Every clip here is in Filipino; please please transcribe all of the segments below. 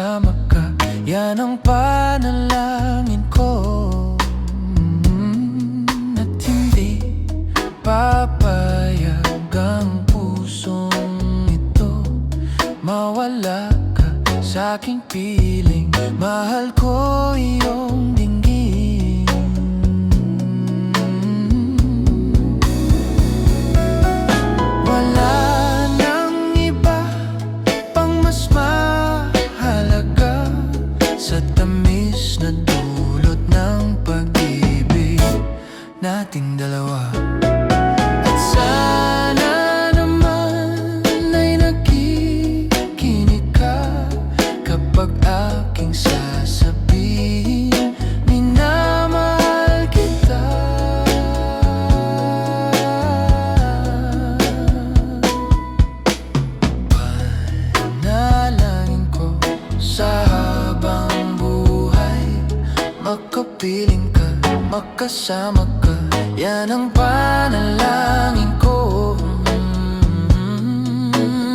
makasama ka, yan ang panalangin ko. At hindi papayag ang pusong ito mawala ka sa aking piling. Mahal ko iyong dinggin. Wala nang iba pang mas mahalaga sa tamis na dulot ng pag-ibig nating dalawa. At sana naman ay nakikinig ka kapag aking sasabihin, minamahal kita. Panalangin ko sa habang buhay, makapiling ka, makasama ka, yan ang panalangin ko.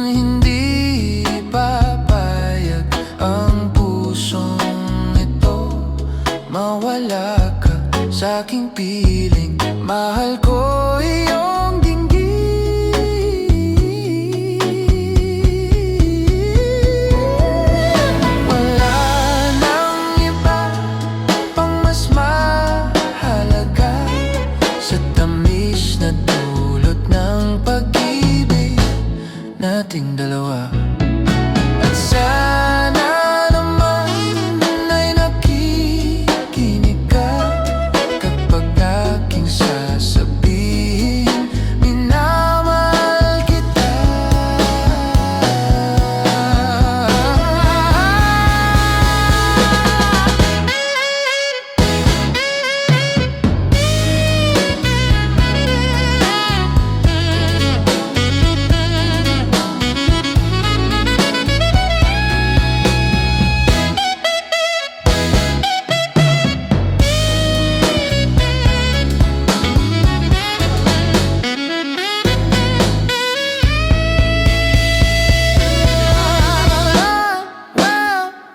Hindi papayag ang pusong ito mawala ka sa aking piling. Mahal ko iyong dinggin. Wala nang iba pang mas mahalaga sa tamis na dulot ng pag-ibig nating dalawa. At sana naman ay nakikinig ka kapag aking sasabihin, minamahal kita.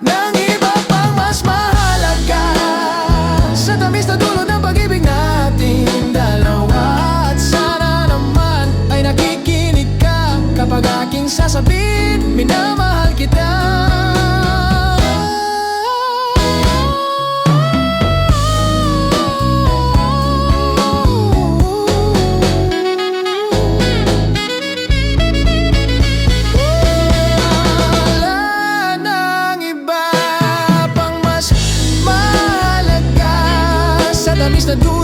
Nang iba pang mas mahalaga sa tamis na dulot ng pag-ibig nating dalawa. At sana naman ay nakikinig ka kapag aking sasabihin, minamahal kita. Wala nang iba pang mas mahalaga sa tamis na dulot